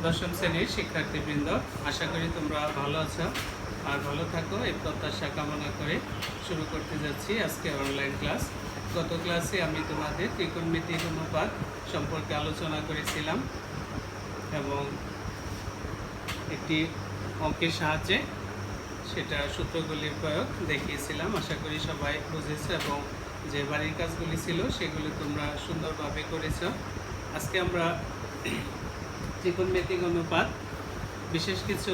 দশম শ্রেণীর শিক্ষার্থীবৃন্দ, আশা করি তোমরা ভালো আছো আর ভালো থাকো এই প্রত্যাশা কামনা করে শুরু করতে যাচ্ছি আজকে অনলাইন ক্লাস। গত ক্লাসে আমি তোমাদের ত্রিকোণমিতিক অনুপাত সম্পর্কে আলোচনা করেছিলাম এবং একটি অঙ্কের সাহায্যে সেটা সূত্রগুলির প্রয়োগ দেখিয়েছিলাম। আশা করি সবাই বুঝেছো এবং যে বাড়ির কাজগুলি ছিল সেগুলি তোমরা সুন্দরভাবে করেছো। আজকে আমরা ত্রিকোণমিতিক অনুপাত বিশেষ কিছু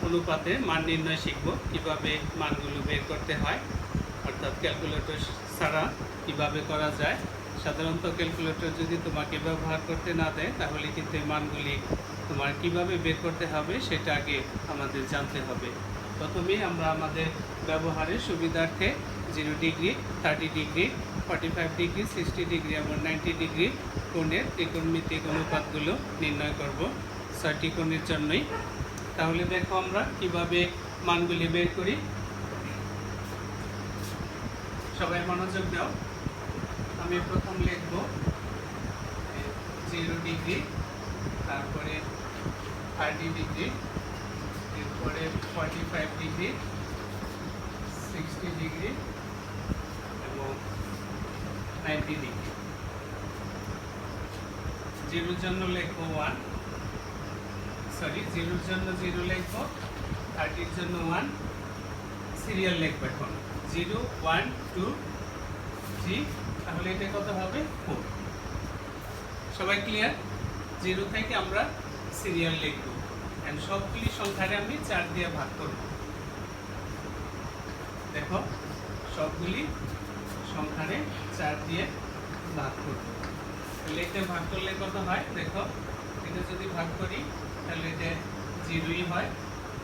অনুপাতে মান নির্ণয় শিখব, কিভাবে মানগুলো বের করতে হয়, অর্থাৎ ক্যালকুলেটর ছাড়া কিভাবে করা যায়। সাধারণত ক্যালকুলেটর যদি তোমাকে ব্যবহার করতে না দেয় তাহলে কিন্তু এই মানগুলি তোমার কিভাবে বের করতে হবে সেটা আগে আমাদের জানতে হবে। প্রথমেই আমরা আমাদের ব্যবহারের সুবিধার্থে 0 ডিগ্রি, 30 ডিগ্রি, 45 ডিগ্রি, 60 ডিগ্রি এবং 90 ডিগ্রি কোণের ত্রিকোণমিতিক অনুপাতগুলো নির্ণয় করব 6টি কোণের জন্যই। তাহলে দেখো আমরা কিভাবে মানগুলি বের করি। সবাই মনোযোগ দাও। আমি প্রথম লিখব 0 ডিগ্রি, তারপরে 30 ডিগ্রি, এরপরে 45 ডিগ্রি, 60 ডিগ্রি এবং 90 ডিগ্রি। 0 জন্য লিখব 1, সরি 0 জন্য 0 লিখব, 30 জন্য 1, সিরিয়াল লিখব এখন 0 1 2 3, তাহলে এটা কত হবে 4। সবাই ক্লিয়ার? 0 থেকে আমরা সিরিয়াল লিখব এন্ড সবগুলি সংখ্যারে আমি 4 দিয়ে ভাগ করব। দেখো সবগুলি সংখ্যারে 4 দিয়ে ভাগ করব। তাহলে এটা ভাগ করলে কত হয় দেখো, এটা যদি ভাগ করি তাহলে এটা 0ই হয়,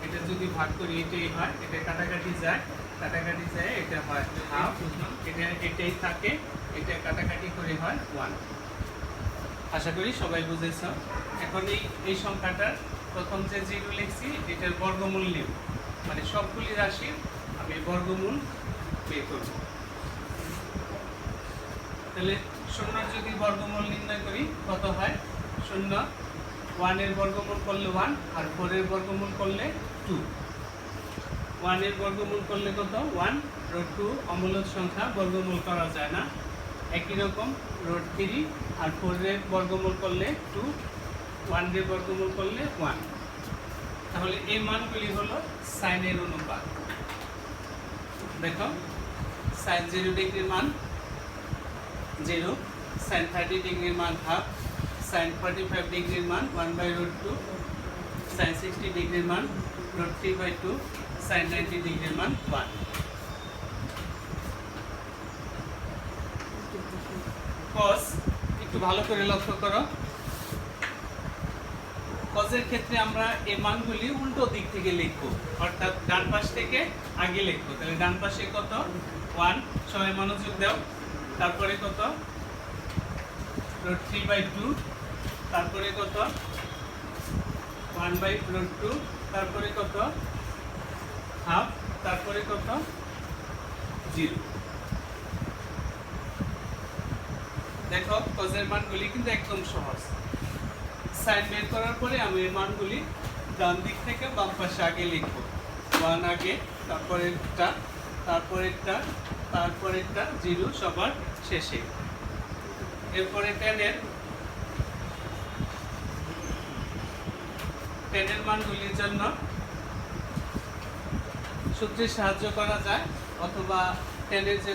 এটা যদি ভাগ করি এটাই হয়, এটা কাটাকাটি যায়, এটা হয় হাফ, এটাই থাকে, এটা কাটাকাটি করে হয় 1। আশা করি সবাই বুঝেছ। এখন এই সংখ্যাটার প্রথম যে 0 লিখছি এটার বর্গমূল নিব, মানে সবগুলি রাশির আমি বর্গমূল বের করব। তাহলে 0 যদি বর্গমূল নির্ণয় করি কত হয়, 0 1 এর বর্গমূল করলে 1 আর 4 এর বর্গমূল করলে 2। 1 এর বর্গমূল করলে কত 1 √2, অমূলদ সংখ্যা বর্গমূল করা যায় না। একই রকম √3 আর 4 এর বর্গমূল করলে 2, 1 এর বর্গমূল করলে 1। তাহলে এই মানগুলি হলো সাইনের অনুপাত। দেখো sin 0 ডিগ্রির মান 0, sin 30 ডিগ্রির মান হাফ, sin 45 ডিগ্রির মান 1/√2, sin 60 ডিগ্রির মান √3/2, sin 90 ডিগ্রির মান 1। cos একটু ভালো করে লক্ষ্য করো। cos-এর ক্ষেত্রে আমরা এই মানগুলি উল্টো দিক থেকে লিখব, অর্থাৎ ডান পাশ থেকে আগে লিখব। তাহলে ডান পাশে কত 1, সবাই মনোযোগ দাও। তারপরে কত √3/2, তারপরে কত 1/√2, তারপরে কত হাফ, তারপরে কত 0। দেখো cos-এর মানগুলি কিন্তু একদম সহজ। সাইন বের করার পরে আমি এই মানগুলি ডান দিক থেকে বাম পাশে আগে লিখব, 1 আগে, তারপরেরটা, তারপরেরটা, তারপরেরটা 0 সবার শেষে। এরপরে 10 এর মানগুলির জন্য সূত্রে সাহায্য করা যায়, অথবা 10 এর যে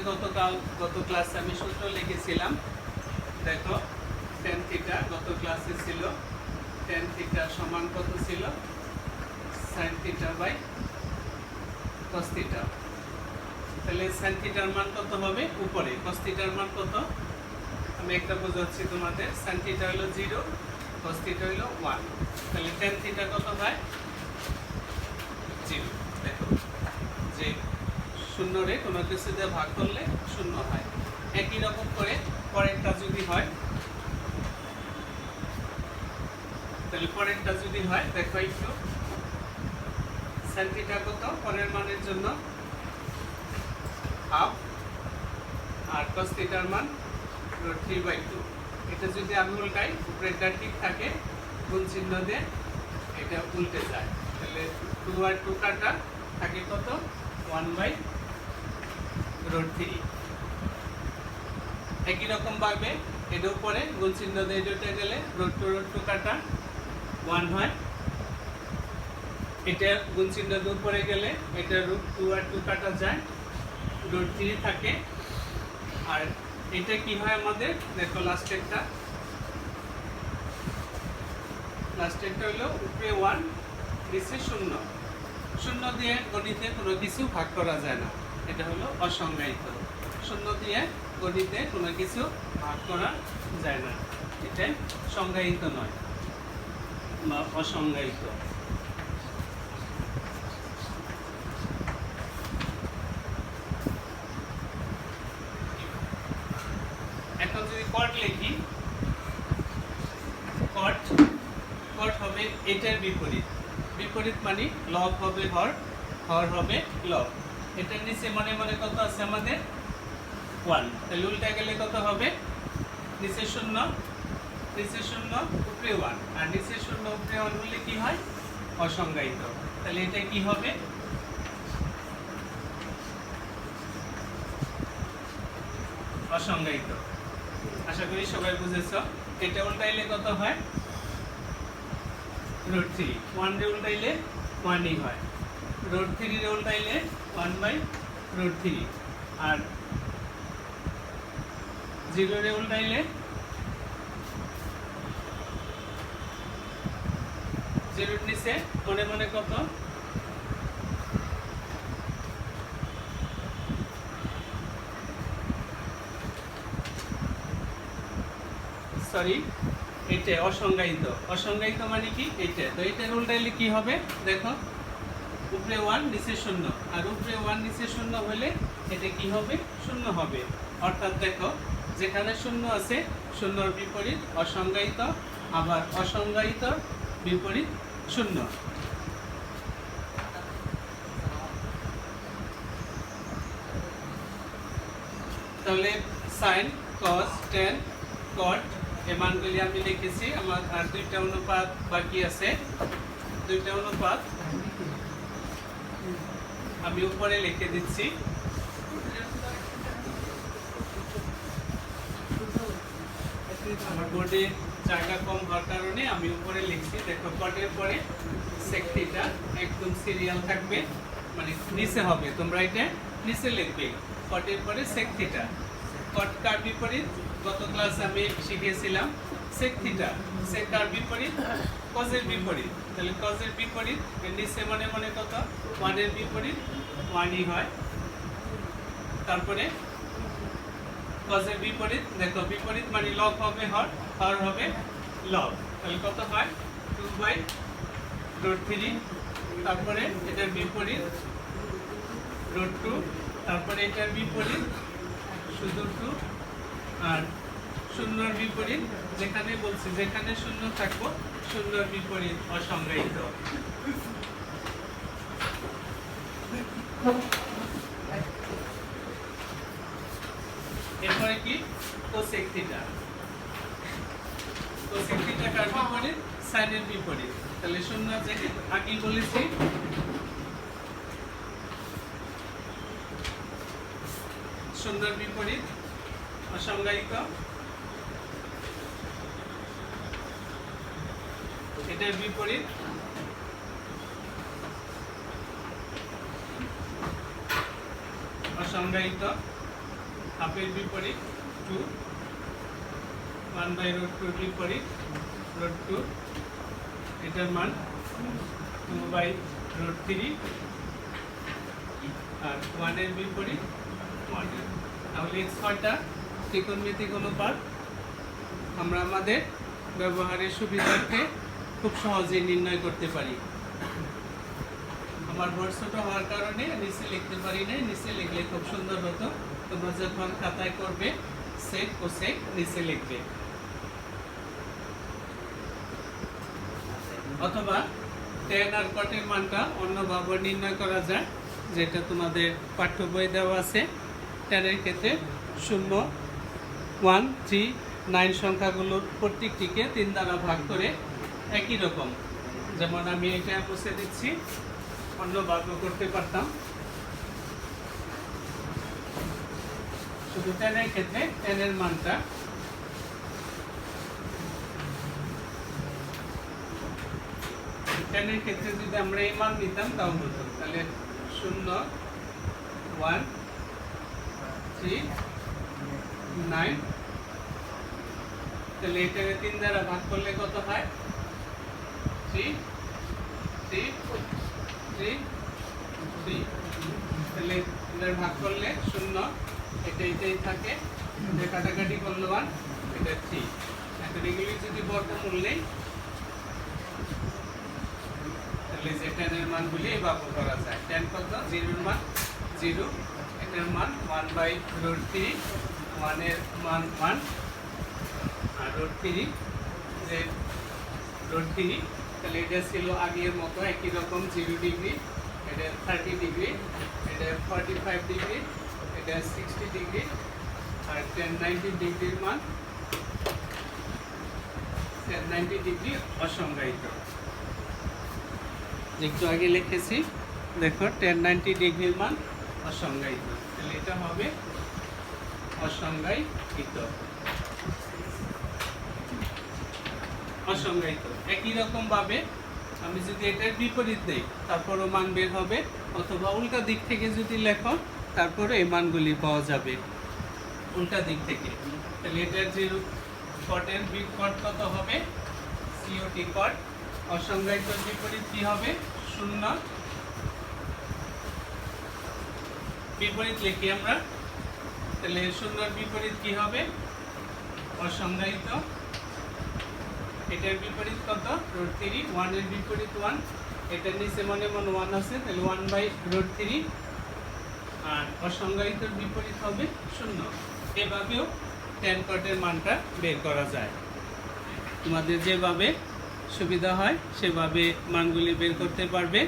গত ক্লাসে আমি সূত্র লিখেছিলাম, দেখো tan থিটা গত ক্লাসে ছিল, tan থিটা সমান কত ছিল, sin theta by cos theta. তাহলে sin থিটার মান কত হবে উপরে, cos থিটার মান কত আমি একটা বোঝাচ্ছি তোমাদের। sin থিটা হলো 0, cos থিটা হলো 1, তাহলে tan থিটা কত হয় 0। দেখো যে 0 রে কোনো কিছু দিয়ে ভাগ করলে 0 হয়। একই রকম করে পরেরটা যদি হয়, তাহলে পরেরটা যদি হয় দেখো একটু sin থিটা কত পরের মানের জন্য হাফ, আর cos থিটার মান √3/2। এটা যদি আমি উল্টাই উপরেরটা ঠিক থাকে গুণ চিহ্ন দিয়ে এটা উল্টে যায়, তাহলে 2 আর 2 কাটা থাকে কত 1/√3। একই রকম ভাবে এর উপরে গুণ চিহ্ন দিয়ে উল্টে গেলে √2 কাটা 1 হয়। এটা গুণ চিহ্ন দিয়ে উপরে গেলে এটা √2 আর 2 কাটা যায়, √3 থাকে। আর এটা কি হয় আমাদের, দেখো লাস্টেরটা হলো উপরে 1 নিচে 0। 0 দিয়ে গণিতে কোনো কিছু ভাগ করা যায় না, এটা হলো অসংজ্ঞায়িত। 0 দিয়ে গণিতে কোনো কিছু ভাগ করা যায় না, এটা সংজ্ঞায়িত নয় বা অসংজ্ঞায়িত। এখন যদি কট লিখি, কট হবে এটার বিপরীত। বিপরীত মানে লব হবে হর, হর হবে লব। এটার নিচে মনে মনে কত আছে আমাদের 1, তাহলে উল্টা গেলে কত হবে, নিচে 0 উপরে 1, আর নিচে 0 উপরে 1 হলে কি হয়, অসংজ্ঞায়িত। তাহলে এটা কি হবে, অসংজ্ঞায়িত। আশা করি সবাই বুঝেছ। এটা উল্টাইলে কত হয়, √3। 1 রে উল্টাইলে 1ই হয়, √3 রে উল্টাইলে 1/√3, আর 0 রে উল্টাইলে 0 নিচে মনে মনে কত, সরি এটা অসংজ্ঞায়িত। অসংজ্ঞায়িত মানে কি, এটা তো এটার উল্টাইলে কি হবে, দেখো উপরে 1 নিচে 0, আর উপরে 1 নিচে 0 হলে এটা কি হবে, 0 হবে। অর্থাৎ দেখো যেখানে 0 আছে 0-র বিপরীত অসংজ্ঞায়িত, আবার অসংজ্ঞায়িত বিপরীত 0। তাহলে sin, cos, tan, cot এই মানগুলি আমি লিখেছি। আমার আর 2টা অনুপাত বাকি আছে, 2টা অনুপাত আমি উপরে লিখে দিচ্ছি। আমার বোর্ডে জায়গা কম হওয়ার কারণে আমি উপরে লিখছি। দেখো কটের পরে sec থিটা একদম সিরিয়াল থাকবে, মানে নিচে হবে, তোমরা এটা নিচে লিখবে। কটের পরে sec থিটা, কট কার বিপরীত, গত ক্লাসে আমি শিখিয়েছিলাম sec থিটা। sec কার বিপরীত, cos-এর বিপরীত। তাহলে cos-এর বিপরীত এর নিচে মনে মনে কত, 1 এর বিপরীত 1ই হয়। তারপরে cos-এর বিপরীত, দেখো বিপরীত মানে লব হবে হর, হর হবে লব। তাহলে কত হয়, 2/√3। তারপরে এটার বিপরীত √2, তারপরে এটার বিপরীত শুধু 2, আর 0-র বিপরীত যেখানে বলছি, যেখানে 0 থাকবো 0-র বিপরীত অসংজ্ঞায়িত। এরপরে কি, cosec থিটা। cosec থিটা কার বিপরীত, sin-এর বিপরীত। তাহলে 0 যেটা আগেই বলেছি, শূন্যর বিপরীত অসংজ্ঞায়িত। এটার বিপরীত অসংজ্ঞায়িত। হাফের বিপরীত 2, 1/√2 বিপরীত √2, এটার মান 2/√3, আর 1 এর বিপরীত 1। তাহলে x কয়টা, ত্রিকোণমিতিক অনুপাত আমরা আমাদের ব্যবহারের সুবিধার্থে খুব সহজেই নির্ণয় করতে পারি। আমার বোর্ড ছোট হওয়ার কারণে নিচে লিখতে পারি না, নিচে লিখলে খুব সুন্দর হতো। তোমরা যখন খাতায় করবে সেক কোসেক নিচে লিখবে, অথবা tan আর কটের মানটা অন্যভাবে নির্ণয় করা যায়, যেটা তোমাদের পাঠ্য বই দেওয়া আছে। tan এর ক্ষেত্রে 0, 1, 3, 9 সংখ্যাগুলোর প্রত্যেকটিকে 3 দ্বারা ভাগ করে একই রকম যেমন আমি এটা মুছে দিচ্ছি, অন্যভাবে করতে পারতাম। শুধু টেনের ক্ষেত্রে টেনের মানটা টেনের ক্ষেত্রে যদি আমরা এই মান নিতাম তাও হতো, তাহলে 0 1 3 9, তাহলে এটাকে 3 দ্বারা ভাগ করলে কত হয়? 3 3 3 3, তাহলে এটার ভাগ করলে 0, এটাই থাকে, এটা কাটাকাটি করলে 1, এটা 3। এখন এগুলি যদি বর্গমূল নেই তাহলে যে 10 এর মানগুলি এইভাবে করা যায়। 10 কত? 0 এর মান 0, এটার মান 1/√3, 1 এর মান 1, আর √3 যে √3, তাহলে এটা ছিল আগের মতো একই রকম 0 ডিগ্রি, এটা 30 ডিগ্রি, এটা 45 ডিগ্রি, এটা 60 ডিগ্রি, আর 1090 ডিগ্রির মান 1090 ডিগ্রি অসংজ্ঞায়িত। একটু আগে লিখেছি, দেখো 1090 ডিগ্রির মান অসংজ্ঞায়িত, তাহলে এটা হবে অসংজ্ঞায়িত। অসংজ্ঞায়িত একই রকম ভাবে আমি যদি এটার বিপরীত দেই তারপরও মান বের হবে, অথবা উল্টা দিক থেকে যদি লেখো তারপরে এই মানগুলি পাওয়া যাবে উল্টা দিক থেকে। তাহলে এটার যে কটের কট কত হবে? COT কট। অসংজ্ঞায়িতর বিপরীত কি হবে? 0। বিপরীত লিখি আমরা, তাহলে 0-র বিপরীত কি হবে? অসংজ্ঞায়িত। এটার বিপরীত কত? √3, 1 এর বিপরীত 1, এটার নিচে মনে 1 আছে, তাহলে 1/√3, আর অসংজ্ঞায়িতর বিপরীত হবে 0। এভাবেও tan কটের মানটা বের করা যায়। তোমাদের যেভাবে সুবিধা হয় সেভাবে মানগুলি বের করতে পারবে।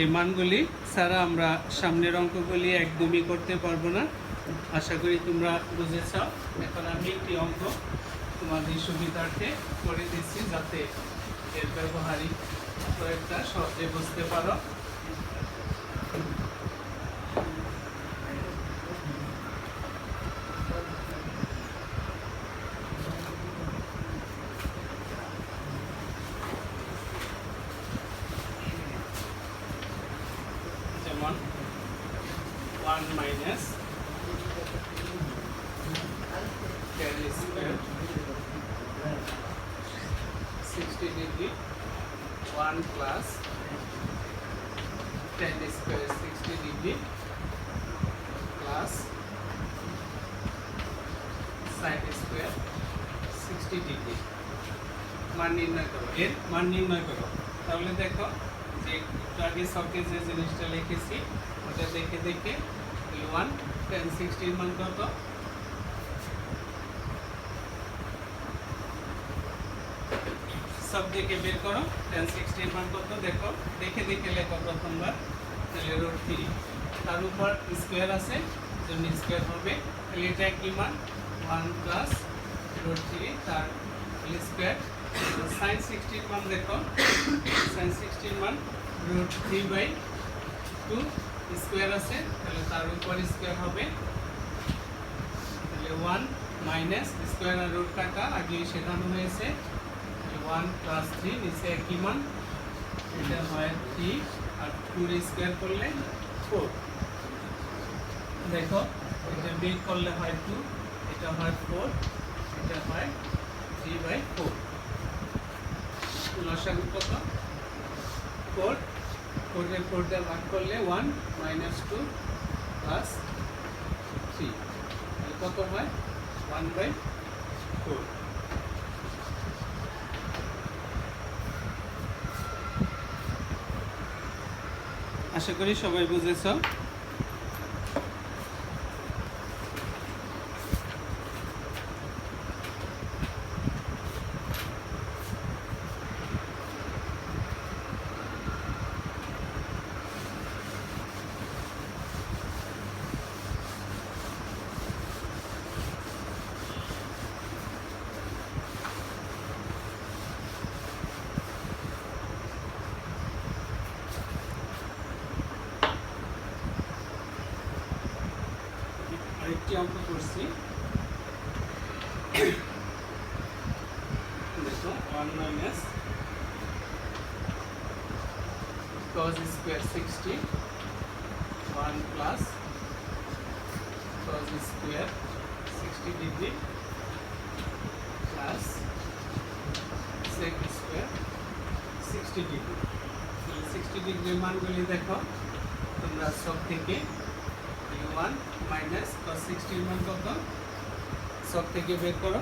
এই মানগুলি ছাড়া আমরা সামনের অঙ্কগুলি একদমই করতে পারবো না। আশা করি তোমরা বুঝেছ। এখন আমি একটি অঙ্ক তোমাদের সুবিধার্থে করে দিচ্ছি, যাতে এর ব্যবহারিক প্রয়োগটা সহজে বুঝতে পারো। যেমন 1 minus 10 square 60 degree, 1 plus 10 square 60 degree plus sine square 60 degree। মান নির্ণয় করো, এর মান নির্ণয় করো। তাহলে দেখো যে একটু আগে সবকে যে জিনিসটা লিখেছি ওটা দেখে দেখে 1 10 60 এর মান কত? সব দেখে বের করো 10 60 এর মান কত, দেখো দেখে দেখে লেখো প্রথমবার। তাহলে √3, তার উপর স্কয়ার আছে, জন্য স্কয়ার হবে, তাহলে এটা কি মান? 1 প্লাস √3 তার স্কয়ার। sin 60 এর মান দেখো, sin 60 এর মান √3/2 স্কয়ার আছে, তাহলে তার উপর স্কয়ার হবে, তাহলে 1 মাইনাস স্কয়ার আর রুট কাটা আগেই শেখানো হয়েছে, 1 প্লাস 3 নিচে একই মান, এটা হয় 3 আর 2 এর স্কয়ার করলে 4। দেখো এটা বিয়োগ করলে হয় 2, এটা হয় 4, এটা হয় 3/4। লসাগু কত? 4, 4 এর 4 দিয়ে ভাগ করলে 1 মাইনাস 2 প্লাস 3, তাহলে কত হয়? 1/4। আশা করি সবাই বুঝেছ। অঙ্ক করছি। দেখো 1 minus cos square 60 1 plus cos square 60 degree plus sec square 60 degree. 60 ডিগ্রির মানগুলি দেখো তোমরা সব থেকে u1 মাইনাস cos 60 এর মান কত সব থেকে বের করো।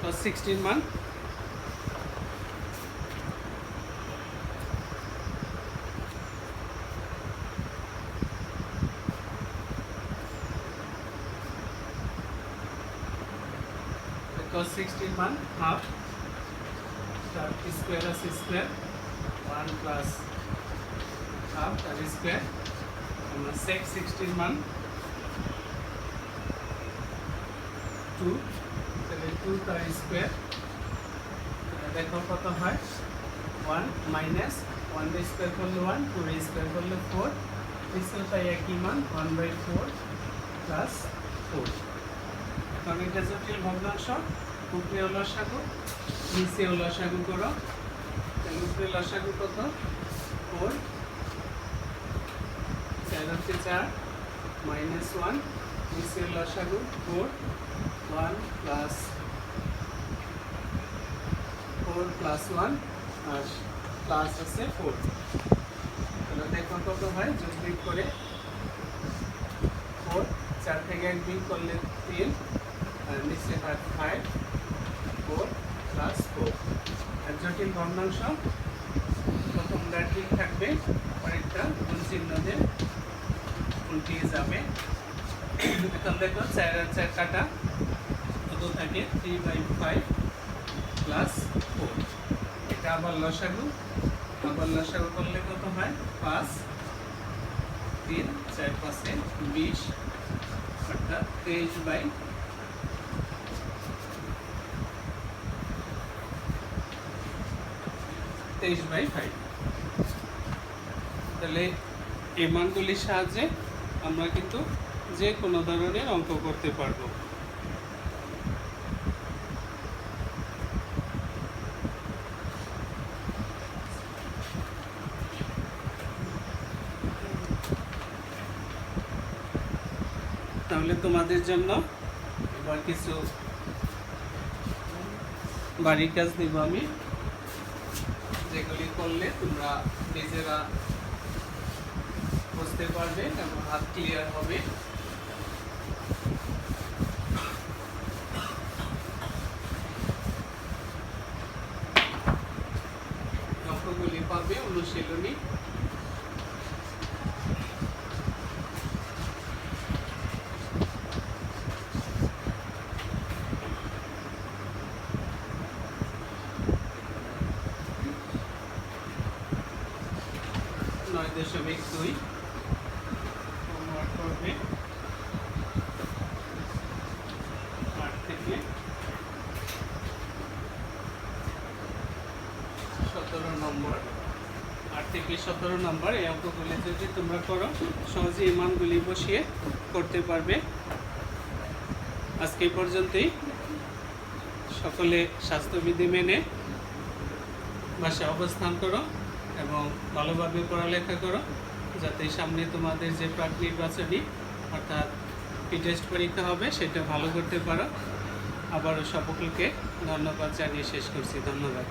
cos 60 এর মান cos 60 মান হাফ তার স্কয়ার আছে স্কয়ার 1 প্লাস হাফ তার স্কয়ার। আমরা sec 60 মান 2 তাহলে 2 তার স্কয়ার। দেখো কত হয় 1 মাইনাস 1 এর স্কয়ার করলে 1 2 এর স্কয়ার করলে 4 নিচে তাই একই মান 1/4 প্লাস 4। এখন এটা জটিল ভগ্নাংশ উপরে লসাগু নিচে লসাগু করো। তাহলে উপরে লসাগু কত 4 4 4 মাইনাস 1 নিচে লসাগু 4 1 প্লাস 4 প্লাস 1 আর প্লাস আছে 4। তাহলে দেখো কত হয় যোগ বিয়োগ করে 4 4 থেকে 1 বিয়োগ করলে 3 আর নিচে হয় 5 4 প্লাস 4। আর জটিল ভগ্নাংশ প্রথমটা ঠিক থাকবে পরেরটা গুণ চিহ্ন দিয়ে উল্টিয়ে যাবে। এখন দেখো 4 আর 4 কাটা কত থাকে 3/5 প্লাস 4। এটা আবার লসাগু করলে কত হয় 5 3 4 5 20 অর্থাৎ 23/5। তাহলে এই মানগুলির সাহায্যে আমরা কিন্তু যে কোনো ধরনের অঙ্ক করতে পারবো। তাহলে তোমাদের জন্য এবার কিছু বাড়ির কাজ দেব আমি, যেগুলি করলে তোমরা নিজেরা বুঝতে পারবে এবং হাত ক্লিয়ার হবে। অঙ্কগুলি পাবে অনুশীলনী। দশমিক 2 হোমওয়ার্ক করবে 8 থেকে 17 নম্বর। 8 থেকে 17 নম্বর এই অঙ্কগুলি যদি তোমরা করো সহজে এই মানগুলি বসিয়ে করতে পারবে। আজকে পর্যন্তই। সকলে স্বাস্থ্যবিধি মেনে বাসায় অবস্থান করো এবং ভালোভাবে পড়ালেখা করো, যাতে সামনে তোমাদের যে প্রাক নির্বাচনী অর্থাৎ টেস্ট পরীক্ষা হবে সেটা ভালো করতে পারো। আবারও সকলকে ধন্যবাদ জানিয়ে শেষ করছি। ধন্যবাদ।